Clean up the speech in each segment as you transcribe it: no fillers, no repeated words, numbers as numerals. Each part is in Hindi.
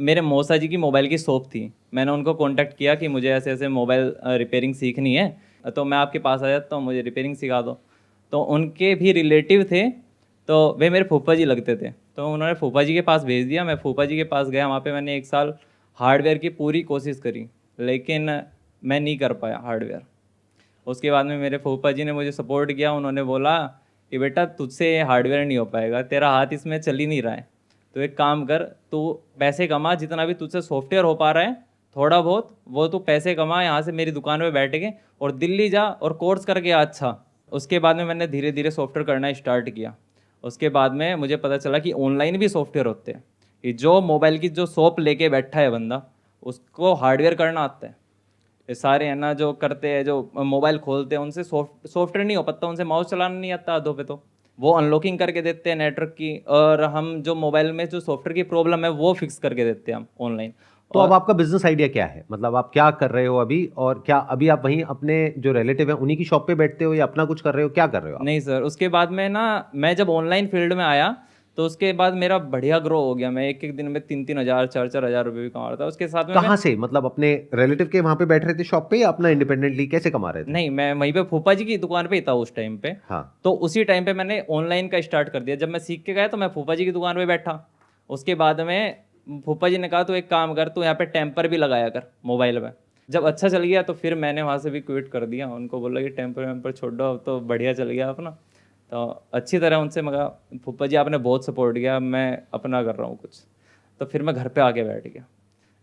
मेरे मौसा जी की मोबाइल की शॉप थी। मैंने उनको कांटेक्ट किया कि मुझे ऐसे ऐसे मोबाइल रिपेयरिंग सीखनी है, तो मैं आपके पास आ जाता हूँ, मुझे रिपेयरिंग सिखा दो। तो उनके भी रिलेटिव थे, तो वे मेरे फूफा जी लगते थे, तो उन्होंने फूफा जी के पास भेज दिया। मैं फूफा जी के पास गया, वहाँ पे मैंने 1 साल हार्डवेयर की पूरी कोशिश करी, लेकिन मैं नहीं कर पाया हार्डवेयर। उसके बाद में मेरे फूफा जी ने मुझे सपोर्ट किया। उन्होंने बोला कि बेटा तुझसे ये हार्डवेयर नहीं हो पाएगा, तेरा हाथ इसमें चल ही नहीं रहा है, तो एक काम कर, तू पैसे कमा, जितना भी तुझसे सॉफ्टवेयर हो पा रहा है थोड़ा बहुत, वो तू पैसे कमा यहाँ से मेरी दुकान पे बैठ के, और दिल्ली जा और कोर्स करके आ। अच्छा, उसके बाद में मैंने धीरे धीरे सॉफ्टवेयर करना स्टार्ट किया। उसके बाद में मुझे पता चला कि ऑनलाइन भी सॉफ्टवेयर होते हैं, कि जो मोबाइल की जो शॉप लेके बैठा है बंदा, उसको हार्डवेयर करना आता है। ये सारे है ना जो करते हैं, जो मोबाइल खोलते हैं, उनसे सॉफ्टवेयर नहीं हो पाता, उनसे माउस चलाना नहीं आता आधों पे, तो वो अनलॉकिंग करके देते हैं नेटवर्क की, और हम जो मोबाइल में जो सॉफ्टवेयर की प्रॉब्लम है वो फिक्स करके देते हैं हम ऑनलाइन। तो अब और आपका बिजनेस आइडिया क्या है, मतलब आप क्या कर रहे हो अभी, और क्या अभी आप वहीं अपने जो रिलेटिव हैं उन्हीं की शॉप पे बैठते हो या अपना कुछ कर रहे हो, क्या कर रहे हो आप? नहीं सर, उसके बाद में ना, मैं जब ऑनलाइन फील्ड में आया तो उसके बाद मेरा बढ़िया ग्रो हो गया। मैं एक एक दिन में 3-3 हज़ार 4-4 हज़ार रुपये भी कमा रहा था। उसके साथ में मैं, कहाँ से, मतलब अपने रिलेटिव के वहां पे बैठ रहे थे शॉप पे या अपना इंडिपेंडेंटली कैसे कमा रहे थे? नहीं, मैं वहीं पे फूफा जी की दुकान पे ही था उस टाइम पे। हाँ। तो उसी टाइम पे मैंने ऑनलाइन का स्टार्ट कर दिया। जब मैं सीख के गया तो मैं फूफा जी की दुकान पे बैठा। उसके बाद में फूफा जी ने कहा तू एक काम कर, तू यहाँ पे टेम्पर भी लगाया कर मोबाइल में। जब अच्छा चल गया तो फिर मैंने वहाँ से भी क्विट कर दिया। उनको बोला कि टेम्पर वेम्पर छोड़ दो, अब तो बढ़िया चल गया अपना। तो अच्छी तरह उनसे मगा, फूफा जी आपने बहुत सपोर्ट किया, मैं अपना कर रहा हूँ कुछ। तो फिर मैं घर पे आके बैठ गया।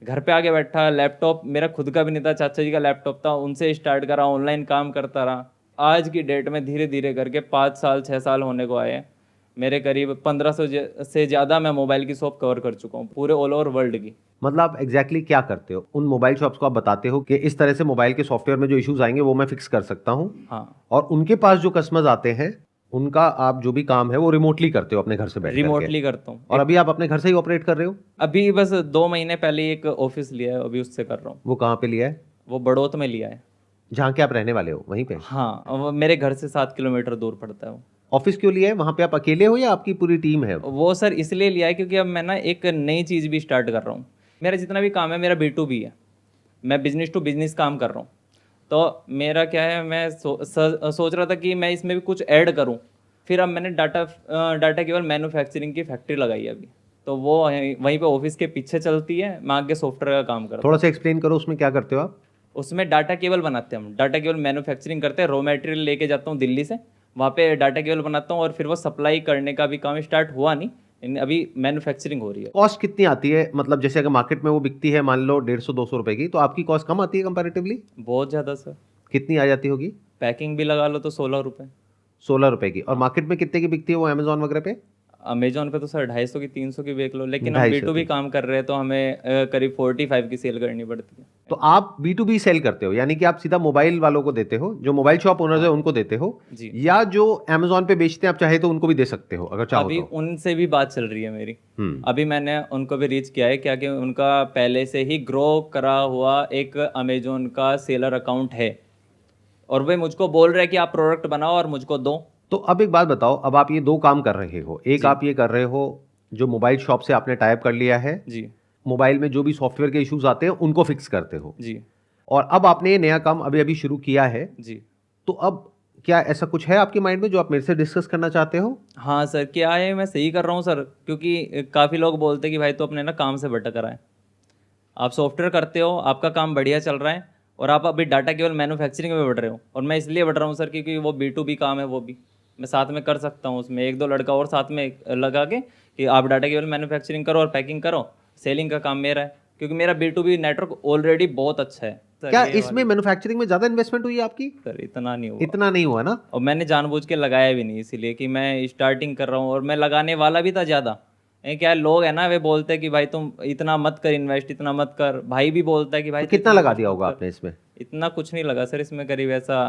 घर पे आके बैठा, लैपटॉप मेरा खुद का भी नहीं था, चाचा जी का लैपटॉप था, उनसे स्टार्ट करा, ऑनलाइन काम करता रहा। आज की डेट में धीरे धीरे करके 5 साल 6 साल होने को आए हैं। मेरे करीब 1500 से ज़्यादा मैं मोबाइल की शॉप कवर कर चुका हूँ, पूरे ऑल ओवर वर्ल्ड की। मतलब आप एग्जैक्टली क्या करते हो उन मोबाइल शॉप्स को? आप बताते हो कि इस तरह से मोबाइल के सॉफ्टवेयर में जो इश्यूज आएंगे वो मैं फिक्स कर सकता हूँ, हाँ, और उनके पास जो कस्टमर्स आते हैं उनका आप जो भी काम है वो रिमोटली करते हो अपने घर से बैठ करके? रिमोटली करता हूँ। और अभी आप अपने घर से ही ऑपरेट कर रहे हो? अभी बस 2 महीने पहले ही एक ऑफिस लिया है, अभी उससे कर रहा हूँ। वो कहाँ पे लिया है? वो बड़ौत में लिया है। जहाँ के आप रहने वाले हो वहीं पे? हाँ, वो मेरे घर से 7 किलोमीटर दूर पड़ता है वो। ऑफिस क्यों लिया है? वहाँ पे आप अकेले हो या आपकी पूरी टीम है? वो सर इसलिए लिया है क्योंकि अब मैं ना एक नई चीज़ भी स्टार्ट कर रहा हूँ। मेरा जितना भी काम है मेरा B2B है, मैं बिजनेस टू बिजनेस काम कर रहा हूँ। तो मेरा क्या है, मैं सोच रहा था कि मैं इसमें भी कुछ ऐड करूँ। फिर अब मैंने डाटा केवल मैन्युफैक्चरिंग की फैक्ट्री लगाई है अभी। तो वो वहीं पे ऑफिस के पीछे चलती है, मैं आगे सॉफ्टवेयर का काम करता थोड़ा हूँ। सा एक्सप्लेन करो उसमें क्या करते हो आप? उसमें डाटा केबल बनाते हैं हम, डाटा केबल मैन्युफैक्चरिंग करते हैं। रॉ मटेरियल लेके जाता हूँ दिल्ली से, वहाँ पे डाटा केबल बनाता हूँ, और फिर वो सप्लाई करने का भी काम स्टार्ट हुआ नहीं, अभी मैन्युफैक्चरिंग हो रही है। कॉस्ट कितनी आती है, मतलब जैसे अगर मार्केट में वो बिकती है मान लो 150-200 रुपए की, तो आपकी कॉस्ट कम आती है कंपैरेटिवली? बहुत ज़्यादा सर। कितनी आ जाती होगी? पैकिंग भी लगा लो तो 16 रुपये। 16 रुपए की। और हाँ, मार्केट में कितने की बिकती है वो अमेजोन वगैरह पे? अमेजोन पे तो सर 250 की 300 की बेच लो, लेकिन हम 250 B2B की। काम कर रहे हैं तो हमें करीब 45 की सेल करनी पड़ती है। तो आप B2B सेल करते हो, यानी कि आप सीधा मोबाइल वालों को देते हो, जो मोबाइल शॉप ओनर्स है हाँ उनको देते हो, जी। या जो अमेजोन पे बेचते हैं आप चाहे तो उनको भी दे सकते हो अगर चाहो अभी तो? उनसे भी बात चल रही है मेरी। हम्म। अभी मैंने उनको भी रीच किया है, क्या कि उनका पहले से ही ग्रो करा हुआ एक अमेजोन का सेलर अकाउंट है, और वे मुझको बोल रहे हैं कि आप प्रोडक्ट बनाओ और मुझको दो। तो अब एक बात बताओ, अब आप ये दो काम कर रहे हो, एक जी आप ये कर रहे हो जो मोबाइल शॉप से आपने टाइप कर लिया है, जी मोबाइल में जो भी सॉफ्टवेयर के इश्यूज आते हैं उनको फिक्स करते हो, जी और अब आपने ये नया काम अभी अभी शुरू किया है, जी। तो अब क्या ऐसा कुछ है आपके माइंड में जो आप मेरे से डिस्कस करना चाहते हो? हाँ सर, क्या है, मैं सही कर रहा हूँ सर? क्योंकि काफ़ी लोग बोलते हैं कि भाई तो अपने ना काम से भटक रहा है। आप सॉफ्टवेयर करते हो, आपका काम बढ़िया चल रहा है, और आप अभी डाटा केवल मैन्युफैक्चरिंग में बढ़ रहे हो। और मैं इसलिए बढ़ रहा हूँ सर क्योंकि वो B2B काम है, वो भी मैं साथ में कर सकता हूँ। उसमें 1-2 लड़का और साथ में लगा के कि आप डाटा केवल मैन्युफैक्चरिंग करो और पैकिंग करो, सेलिंग का काम मेरा है, क्योंकि मेरा B2B नेटवर्क ऑलरेडी बहुत अच्छा है सर। क्या ये इसमें वाली मैन्युफैक्चरिंग में ज्यादा इन्वेस्टमेंट हुई है आपकी? सर इतना नहीं हुआ, इतना नहीं हुआ ना? और मैंने जानबूझ के लगाया भी नहीं, इसीलिए कि मैं स्टार्टिंग कर रहा हूँ, और मैं लगाने वाला भी था ज़्यादा। ये क्या है, लोग है ना, वे बोलते हैं कि भाई तुम इतना मत कर इन्वेस्ट, इतना मत कर। भाई भी बोलता है कि भाई तो तू कितना इतना लगा इन्वेस्ट दिया मत होगा कर। आपने इसमें? इतना कुछ नहीं लगा सर, इसमें करीब ऐसा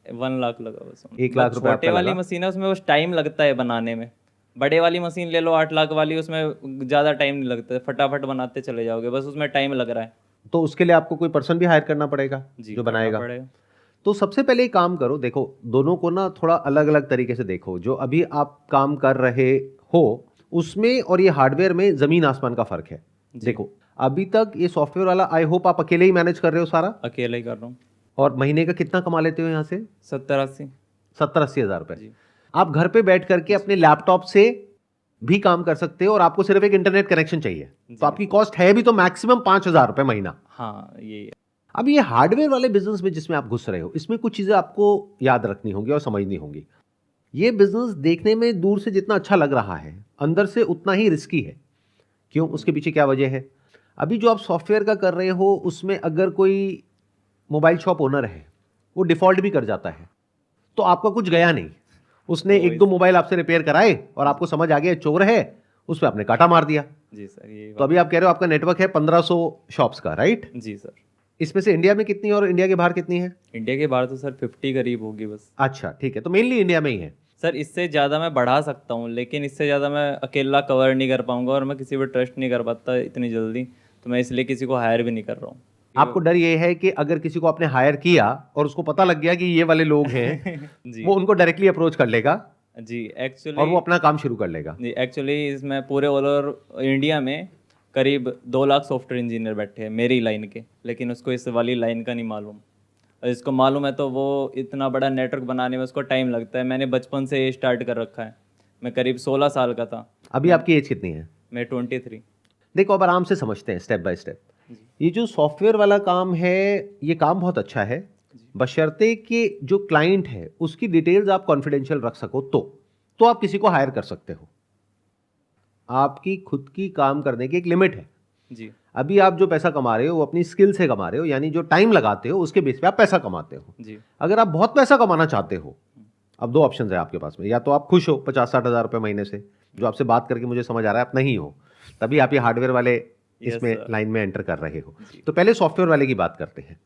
1 लाख लगा बस। 1 लाख बस रुपए छोटे आपका वाली लगा? मशीन है, उसमें बस टाइम लगता है बनाने में। बड़े वाली मशीन ले लो 8 लाख वाली, उसमें ज़्यादा टाइम नहीं लगता है, फटाफट बनाते चले जाओगे, बस उसमें टाइम लग रहा है। तो उसके लिए आपको कोई पर्सन भी हायर करना पड़ेगा जी, जो करना बनाएगा? पड़ेगा। तो सबसे पहले एक काम करो, देखो दोनों को ना थोड़ा अलग अलग तरीके से देखो। जो अभी आप काम कर रहे हो उसमें और ये हार्डवेयर में जमीन आसमान का फर्क है। जी देखो, अभी तक ये सॉफ्टवेयर वाला आई होप आप अकेले ही मैनेज कर रहे हो सारा, अकेला ही कर रहा हूँ। और महीने का कितना कमा लेते हो यहाँ से? 70-80। 70-80 हज़ार रुपए। जी आप घर पे बैठ करके अपने लैपटॉप से भी काम कर सकते हो और आपको सिर्फ एक इंटरनेट कनेक्शन चाहिए, तो आपकी कॉस्ट है भी तो मैक्सिमम 5,000 रुपए महीना। हाँ यही है। अब ये हार्डवेयर वाले बिजनेस में जिसमें आप घुस रहे हो, इसमें कुछ चीजें आपको याद रखनी होंगी और समझनी होंगी। ये बिजनेस देखने में दूर से जितना अच्छा लग रहा है, अंदर से उतना ही रिस्की है। क्यों? उसके पीछे क्या वजह है? अभी जो आप सॉफ्टवेयर का कर रहे हो, उसमें अगर कोई मोबाइल शॉप ओनर है, वो डिफॉल्ट भी कर जाता है, तो आपका कुछ गया नहीं। उसने एक दो मोबाइल आपसे रिपेयर कराए और आपको समझ आ गया चोर है, उस पर आपने काटा मार दिया। जी सर, ये तो अभी आप कह रहे हो आपका नेटवर्क है 1500 शॉप्स का, राइट? जी सर। इसमें से इंडिया में कितनी और इंडिया के बाहर कितनी है? इंडिया के बाहर तो सर 50 करीब होगी बस। अच्छा ठीक है, तो मेनली इंडिया में ही है। सर इससे ज़्यादा मैं बढ़ा सकता हूँ, लेकिन इससे ज़्यादा मैं अकेला कवर नहीं कर पाऊंगा और मैं किसी पर ट्रस्ट नहीं कर पाता इतनी जल्दी, तो मैं इसलिए किसी को हायर भी नहीं कर रहा हूँ। आपको डर ये है कि अगर किसी को आपने हायर किया और उसको पता लग गया कि ये वाले लोग हैं जी वो उनको डायरेक्टली अप्रोच कर लेगा जी एक्चुअली, और वो अपना काम शुरू कर लेगा। जी एक्चुअली इसमें पूरे ऑल ओवर इंडिया में करीब 2 लाख सॉफ्टवेयर इंजीनियर बैठे हैं मेरी लाइन के, लेकिन उसको इस वाली लाइन का नहीं मालूम। और जिसको मालूम है तो वो इतना बड़ा नेटवर्क बनाने में उसको टाइम लगता है। मैंने बचपन से ये स्टार्ट कर रखा है, मैं करीब 16 साल का था। अभी आपकी एज कितनी है? मैं 23। देखो अब आराम से समझते हैं स्टेप बाय स्टेप। ये जो सॉफ्टवेयर वाला काम है, ये काम बहुत अच्छा है, बशर्ते कि जो क्लाइंट है उसकी डिटेल्स आप कॉन्फिडेंशियल रख सको, तो आप किसी को हायर कर सकते हो। आपकी खुद की काम करने की एक लिमिट है। जी अभी आप जो पैसा कमा रहे हो वो अपनी स्किल से कमा रहे हो, यानी जो टाइम लगाते हो उसके बेस पे आप पैसा कमाते हो। जी अगर आप बहुत पैसा कमाना चाहते हो, अब दो ऑप्शन है आपके पास में, या तो आप खुश हो 50-60 हज़ार रुपये महीने से, जो आपसे बात करके मुझे समझ आ रहा है आप नहीं हो, तभी आप ये हार्डवेयर वाले इसमें लाइन में एंटर कर रहे हो। तो पहले सॉफ्टवेयर वाले की बात करते हैं।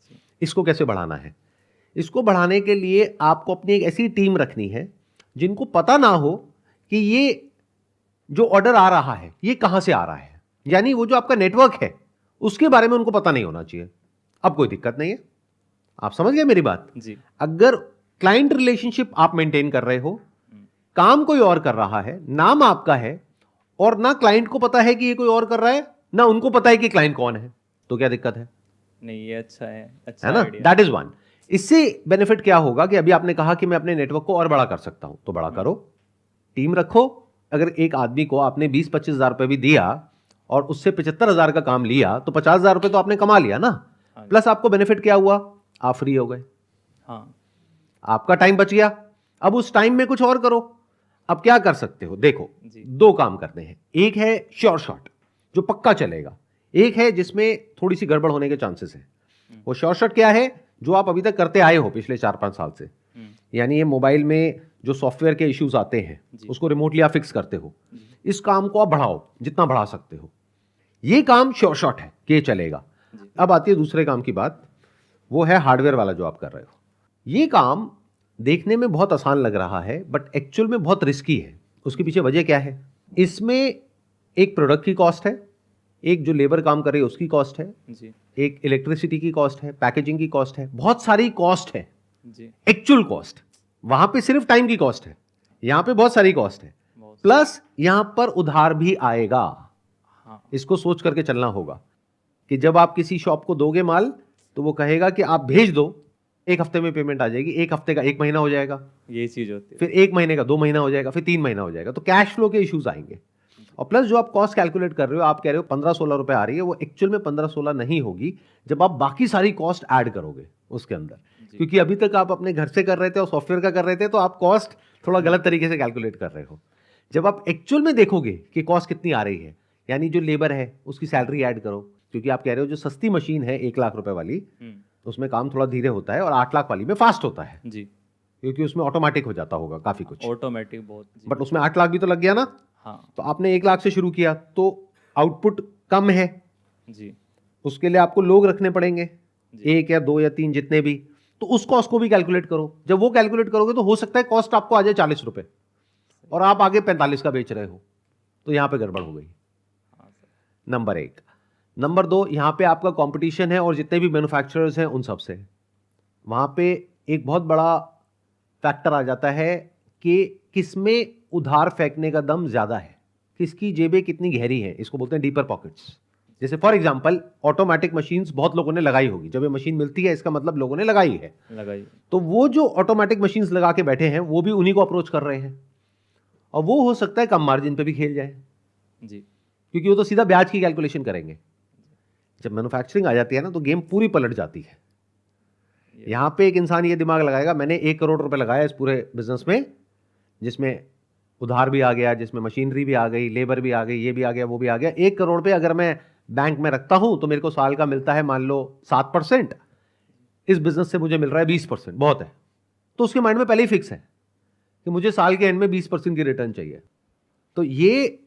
इसको कैसे बढ़ाना है? इसको बढ़ाने के लिए आपको अपनी एक ऐसी टीम रखनी है जिनको पता ना हो कि ये जो ऑर्डर आ रहा है ये कहां से आ रहा है, यानी वो जो आपका नेटवर्क है उसके बारे में उनको पता नहीं होना चाहिए। अब कोई दिक्कत नहीं है, आप समझ गए मेरी बात? जी अगर क्लाइंट रिलेशनशिप आप मेंटेन कर रहे हो, काम कोई और कर रहा है, नाम आपका है, और ना क्लाइंट को पता है कि ये कोई और कर रहा है, ना उनको पता है कि क्लाइंट कौन है, तो क्या दिक्कत है? नहीं, ये अच्छा है, अच्छा है ना? idea। That is one. इससे बेनिफिट क्या होगा कि अभी आपने कहा कि मैं अपने नेटवर्क को और बड़ा कर सकता हूं, तो बड़ा करो, टीम रखो। अगर एक आदमी को आपने 20-25 हज़ार रुपए भी दिया और उससे 75 हज़ार का काम लिया, तो 50 हज़ार रुपए तो आपने कमा लिया ना। प्लस आपको बेनिफिट क्या हुआ? आप फ्री हो गए, हाँ आपका टाइम बच गया। अब उस टाइम में कुछ और करो। अब क्या कर सकते हो? देखो, जी। दो काम करने हैं। एक है श्योर शॉट जो पक्का चलेगा, एक है जिसमें थोड़ी सी गड़बड़ होने के चांसेस है। वो श्योर शॉट क्या है? जो आप अभी तक करते आए हो पिछले 4-5 साल से, यानी ये मोबाइल में जो सॉफ्टवेयर के इश्यूज आते हैं उसको रिमोटली आप फिक्स करते हो। इस काम को आप बढ़ाओ जितना बढ़ा सकते हो। ये काम श्योर शॉट है कि ये चलेगा। अब आती है दूसरे काम की बात, वो है हार्डवेयर वाला जो आप कर रहे हो। ये काम देखने में बहुत आसान लग रहा है बट एक्चुअल में बहुत रिस्की है। उसके पीछे वजह क्या है? इसमें एक प्रोडक्ट की कॉस्ट है, एक जो लेबर काम कर रही है उसकी कॉस्ट है, जी एक इलेक्ट्रिसिटी की कॉस्ट है, पैकेजिंग की कॉस्ट है, बहुत सारी कॉस्ट है। जी एक्चुअल कॉस्ट वहां पे सिर्फ टाइम की कॉस्ट है, यहां पे बहुत सारी कॉस्ट है। बहुत। प्लस यहां पर उधार भी आएगा। हाँ इसको सोच करके चलना होगा कि जब आप किसी शॉप को दोगे माल, तो वो कहेगा कि आप भेज दो, एक हफ्ते में पेमेंट आ जाएगी, एक हफ्ते का 1 महीना हो जाएगा, यही चीज होती है। फिर 1 महीने का 2 महीना हो जाएगा, फिर 3 महीना हो जाएगा। तो कैश फ्लो के इश्यूज आएंगे। और प्लस जो आप कॉस्ट कैलकुलेट कर रहे हो, आप कह रहे हो 15-16 रुपए आ रही है, वो एक्चुअल में 15-16 नहीं होगी जब आप बाकी सारी कॉस्ट ऐड करोगे उसके अंदर। क्योंकि अभी तक आप अपने घर से कर रहे थे और सॉफ्टवेयर का कर रहे थे, तो आप कॉस्ट थोड़ा गलत तरीके से कैलकुलेट कर रहे हो। जब आप एक्चुअल में देखोगे कि कॉस्ट कितनी आ रही है, यानी जो लेबर है उसकी सैलरी ऐड करो, क्योंकि आप कह रहे हो जो सस्ती मशीन है 1 लाख रुपए वाली, उसमें काम थोड़ा धीरे होता है, और 8 लाख वाली में फास्ट होता है, जी क्योंकि उसमें ऑटोमेटिक हो जाता होगा काफी कुछ। ऑटोमेटिक बहुत। जी। बट उसमें 8 लाख भी तो लग गया ना। हाँ तो आपने 1 लाख से शुरू किया तो आउटपुट कम है, जी उसके लिए आपको लोग रखने पड़ेंगे, 1 या 2 या 3 जितने भी। तो उस कॉस्ट को भी कैलकुलेट करो। जब वो कैलकुलेट करोगे तो हो सकता है कॉस्ट आपको आ जाए 40 रुपए और आप आगे 45 का बेच रहे हो, तो यहां पे गड़बड़ हो गई। हाँ सर। नंबर 1। नंबर 2, यहां पे आपका कंपटीशन है और जितने भी मैन्युफैक्चरर्स हैं उन सब से। वहां पे एक बहुत बड़ा फैक्टर आ जाता है कि किसमें उधार फेंकने का दम ज्यादा है, किसकी जेबें कितनी गहरी हैं। इसको बोलते हैं डीपर पॉकेट्स। जैसे फॉर एग्जांपल ऑटोमेटिक मशीन्स बहुत लोगों ने लगाई होगी, जब ये मशीन मिलती है इसका मतलब लोगों ने लगाई है। तो वो जो ऑटोमेटिक मशीन्स लगा के बैठे हैं वो भी उन्हीं को अप्रोच कर रहे हैं, और वो हो सकता है कम मार्जिन पे भी खेल जाए जी, क्योंकि वो तो सीधा ब्याज की कैलकुलेशन करेंगे। जब मैन्युफैक्चरिंग आ जाती है ना तो गेम पूरी पलट जाती है। यहां पे एक इंसान ये दिमाग लगाएगा मैंने 1 करोड़ रुपए लगाया इस पूरे बिजनेस में, जिसमें उधार भी आ गया, जिसमें मशीनरी भी आ गई, लेबर भी आ गई, ये भी आ गया, वो भी आ गया। 1 करोड़ पे अगर मैं बैंक में रखता हूं तो मेरे को साल का मिलता है मान लो 7%, इस बिजनेस से मुझे मिल रहा है 20%, बहुत है। तो उसके माइंड में पहले ही फिक्स है कि मुझे साल के एंड में 20% की रिटर्न चाहिए। तो ये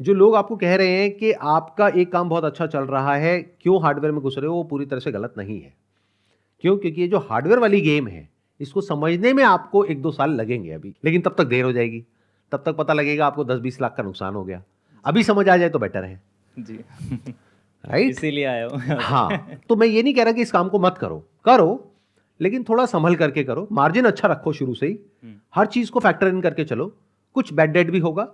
जो लोग आपको कह रहे हैं कि आपका एक काम बहुत अच्छा चल रहा है, क्यों हार्डवेयर में घुस रहे हो, वो पूरी तरह से गलत नहीं है। क्यों? क्योंकि ये जो हार्डवेयर वाली गेम है इसको समझने में आपको 1-2 साल लगेंगे अभी, लेकिन तब तक देर हो जाएगी। तब तक पता लगेगा आपको 10-20 लाख का नुकसान हो गया। अभी समझ आ जाए तो बेटर है जी। राइट, इसीलिए आया हूँ। हाँ, तो मैं ये नहीं कह रहा कि इस काम को मत करो, करो, लेकिन थोड़ा संभल करके करो, मार्जिन अच्छा रखो शुरू से ही, हर चीज को फैक्टर इन करके चलो। कुछ बैड डेट भी होगा,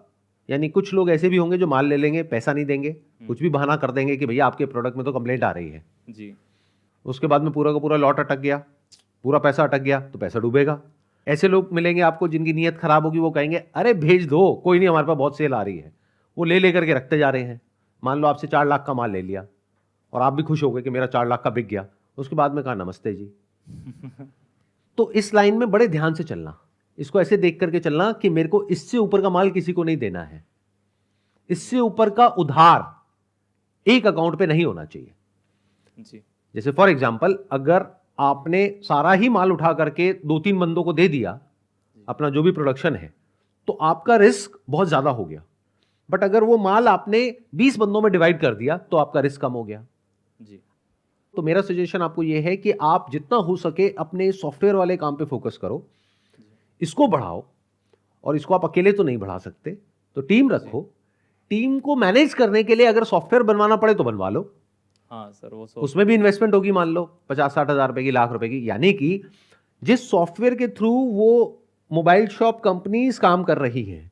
यानी कुछ लोग ऐसे भी होंगे जो माल ले लेंगे, पैसा नहीं देंगे, कुछ भी बहाना कर देंगे कि भैया आपके प्रोडक्ट में तो कंप्लेंट आ रही है जी। उसके बाद में पूरा का पूरा लॉट अटक गया, पूरा पैसा अटक गया तो पैसा डूबेगा। ऐसे लोग मिलेंगे आपको जिनकी नीयत खराब होगी, वो कहेंगे अरे भेज दो, कोई नहीं, हमारे पास बहुत सेल आ रही है। वो ले लेकर के रखते जा रहे हैं। मान लो आपसे 4 लाख का माल ले लिया और आप भी खुश हो गए कि मेरा 4 लाख का बिक गया, उसके बाद में कहा नमस्ते जी। तो इस लाइन में बड़े ध्यान से चलना, इसको ऐसे देख करके चलना कि मेरे को इससे ऊपर का माल किसी को नहीं देना है, इससे ऊपर का उधार एक अकाउंट पे नहीं होना चाहिए जी। जैसे फॉर एग्जांपल अगर आपने सारा ही माल उठा करके 2-3 बंदों को दे दिया, अपना जो भी प्रोडक्शन है, तो आपका रिस्क बहुत ज्यादा हो गया। बट अगर वो माल आपने 20 बंदों में डिवाइड कर दिया तो आपका रिस्क कम हो गया जी। तो मेरा सजेशन आपको यह है कि आप जितना हो सके अपने सॉफ्टवेयर वाले काम पे फोकस करो, इसको बढ़ाओ। और इसको आप अकेले तो नहीं बढ़ा सकते, तो टीम रखो। टीम को मैनेज करने के लिए अगर सॉफ्टवेयर बनवाना पड़े तो बनवा लो। हाँ सर, वो उसमें भी इन्वेस्टमेंट होगी, मान लो 50-60 हज़ार रुपए की, लाख रुपए की। यानी कि जिस सॉफ्टवेयर के थ्रू वो मोबाइल शॉप कंपनीज काम कर रही है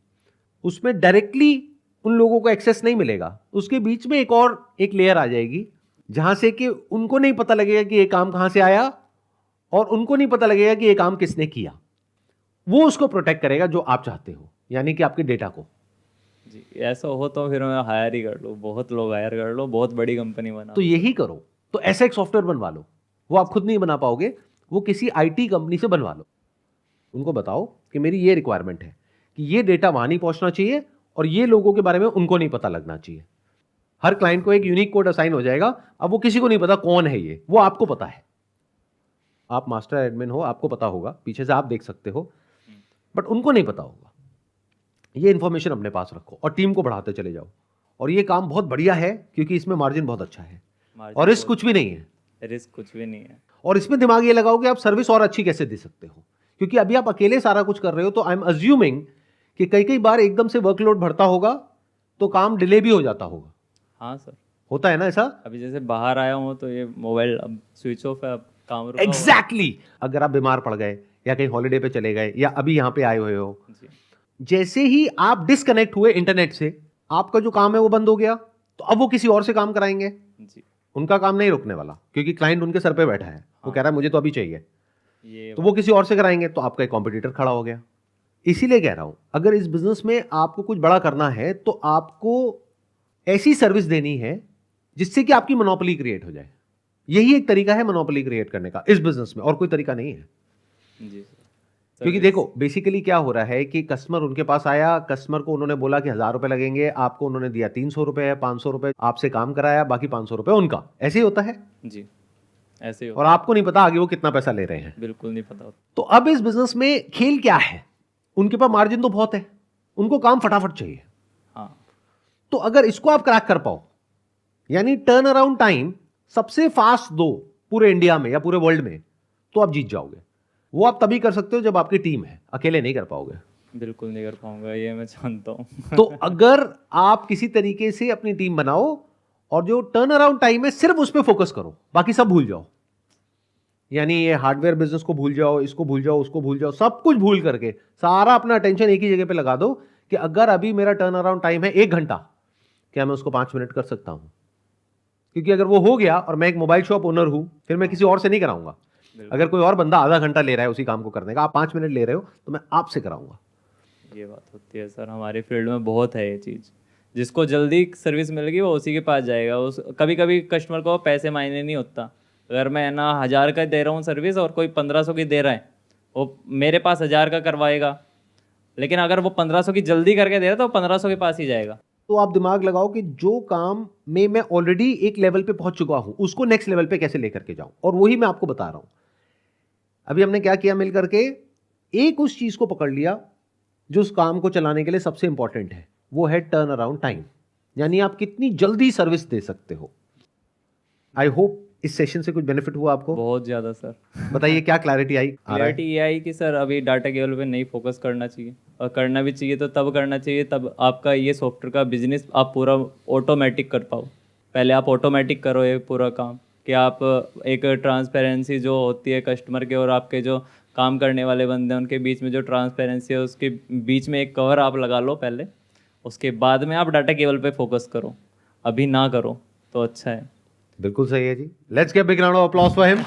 उसमें डायरेक्टली उन लोगों को एक्सेस नहीं मिलेगा, उसके बीच में एक लेयर आ जाएगी जहां से कि उनको नहीं पता लगेगा कि ये काम कहां से आया और उनको नहीं पता लगेगा कि ये काम किसने किया। वो उसको प्रोटेक्ट करेगा जो आप चाहते हो, यानी कि आपके डेटा को। जी। ऐसा हो तो फिर मैं हायर ही कर लो, बहुत लोग हायर कर लो, बहुत बड़ी कंपनी बना। तो यही करो, तो ऐसा एक सॉफ्टवेयर बनवा लो। वो आप खुद नहीं बना पाओगे, वो किसी आईटी कंपनी से बनवा लो। उनको बताओ कि मेरी ये रिक्वायरमेंट है कि ये डेटा वहां नहीं पहुंचना चाहिए और ये लोगों के बारे में उनको नहीं पता लगना चाहिए। हर क्लाइंट को एक यूनिक कोड असाइन हो जाएगा। अब वो किसी को नहीं पता कौन है ये, वो आपको पता है। आप मास्टर एडमिन हो, आपको पता होगा, पीछे से आप देख सकते हो, बट उनको नहीं पता होगा। ये इंफॉर्मेशन अपने पास रखो और टीम को बढ़ाते चले जाओ। और ये काम बहुत बढ़िया है क्योंकि इसमें मार्जिन बहुत अच्छा है और रिस्क कुछ भी नहीं है। रिस्क कुछ भी नहीं है। और इसमें दिमाग ये लगाओ कि आप सर्विस और अच्छी कैसे दे सकते हो, क्योंकि अभी आप अकेले सारा कुछ कर रहे हो। तो आई एम अज्यूमिंग कि कई बार एकदम से वर्कलोड बढ़ता होगा तो काम डिले भी हो जाता होगा। हाँ सर, होता है ना ऐसा? अभी जैसे बाहर आया हूँ तो ये मोबाइल अब स्विच ऑफ है, अब काम रुका हुआ है। एग्जैक्टली। अगर आप बीमार पड़ गए या कहीं हॉलीडे पे चले गए या अभी यहाँ पे आए हुए हो, जी। जैसे ही आप डिस्कनेक्ट हुए इंटरनेट से, आपका जो काम है वो बंद हो गया, तो अब वो किसी और से काम कराएंगे। जी। उनका काम नहीं रुकने वाला क्योंकि क्लाइंट उनके सर पे बैठा है। वो कह रहा है मुझे तो अभी चाहिए, ये तो वो किसी और से कराएंगे, तो आपका एक कॉम्पिटिटर खड़ा हो गया। इसीलिए कह रहा हूं, अगर इस बिजनेस में आपको कुछ बड़ा करना है तो आपको ऐसी सर्विस देनी है जिससे कि आपकी मोनोपोली क्रिएट हो जाए। यही एक तरीका है मोनोपोली क्रिएट करने का इस बिजनेस में, और कोई तरीका नहीं है। जी सर। क्योंकि देखो बेसिकली क्या हो रहा है कि कस्टमर उनके पास आया, कस्टमर को उन्होंने बोला कि 1000 रुपए लगेंगे, आपको उन्होंने दिया 300 रुपए, 500 रुपए आपसे काम कराया, बाकी 500 रुपए उनका। ऐसे ही होता है। जी, ऐसे ही और आपको नहीं पता आगे वो कितना पैसा ले रहे हैं। बिल्कुल नहीं पता होता। तो अब इस बिजनेस में खेल क्या है? उनके पास मार्जिन तो बहुत है, उनको काम फटाफट चाहिए। हाँ। तो अगर इसको आप क्रैक कर पाओ, यानी टर्न अराउंड टाइम सबसे फास्ट दो पूरे इंडिया में या पूरे वर्ल्ड में, तो आप जीत जाओगे। वो आप तभी कर सकते हो जब आपकी टीम है, अकेले नहीं कर पाओगे। बिल्कुल नहीं कर पाऊंगा, ये मैं जानता हूँ। तो अगर आप किसी तरीके से अपनी टीम बनाओ और जो टर्न अराउंड टाइम है सिर्फ उस पर फोकस करो, बाकी सब भूल जाओ। यानी ये हार्डवेयर बिजनेस को भूल जाओ, इसको भूल जाओ, उसको भूल जाओ, सब कुछ भूल करके सारा अपना अटेंशन एक ही जगह पे लगा दो कि अगर अभी मेरा टर्न अराउंड टाइम है 1 घंटा, क्या मैं उसको 5 मिनट कर सकता हूं? क्योंकि अगर वो हो गया और मैं एक मोबाइल शॉप ओनर हूं, फिर मैं किसी और से नहीं कराऊंगा। अगर कोई और बंदा आधा घंटा ले रहा है उसी काम को करने का, आप 5 मिनट ले रहे हो, तो मैं आपसे कराऊंगा। ये बात होती है सर, हमारे फील्ड में बहुत है ये चीज़। जिसको जल्दी सर्विस मिल गई वो उसी के पास जाएगा। उस कभी कभी कस्टमर को पैसे मायने नहीं होता। अगर मैं ना 1000 का दे रहा हूँ सर्विस और कोई 1500 की दे रहा है, वो मेरे पास 1000 का करवाएगा। लेकिन अगर वो 1500 की जल्दी करके दे रहा है तो 1500 के पास ही जाएगा। तो आप दिमाग लगाओ कि जो काम में मैं ऑलरेडी एक लेवल पे पहुंच चुका हूं, उसको नेक्स्ट लेवल पे कैसे लेकर के जाऊं, और वही मैं आपको बता रहा हूं। अभी हमने क्या किया मिल करके, एक उस चीज को पकड़ लिया जो उस काम को चलाने के लिए सबसे इंपॉर्टेंट है, वो है टर्न अराउंड टाइम, यानी आप कितनी जल्दी सर्विस दे सकते हो। आई होप इस सेशन से कुछ बेनिफिट हुआ आपको। बहुत ज़्यादा सर। बताइए क्या क्लैरिटी आई। क्लैरिटी ये आई कि सर अभी डाटा केबल पे नहीं फोकस करना चाहिए, और करना भी चाहिए तो तब करना चाहिए तब आपका ये सॉफ्टवेयर का बिजनेस आप पूरा ऑटोमेटिक कर पाओ। पहले आप ऑटोमेटिक करो ये पूरा काम, कि आप एक ट्रांसपेरेंसी जो होती है कस्टमर के और आपके जो काम करने वाले बंदे हैं उनके बीच में जो ट्रांसपेरेंसी है, उसके बीच में एक कवर आप लगा लो पहले, उसके बाद में आप डाटा केबल पे फोकस करो। अभी ना करो तो अच्छा है। बिल्कुल सही है जी। Let's give big round of applause for him.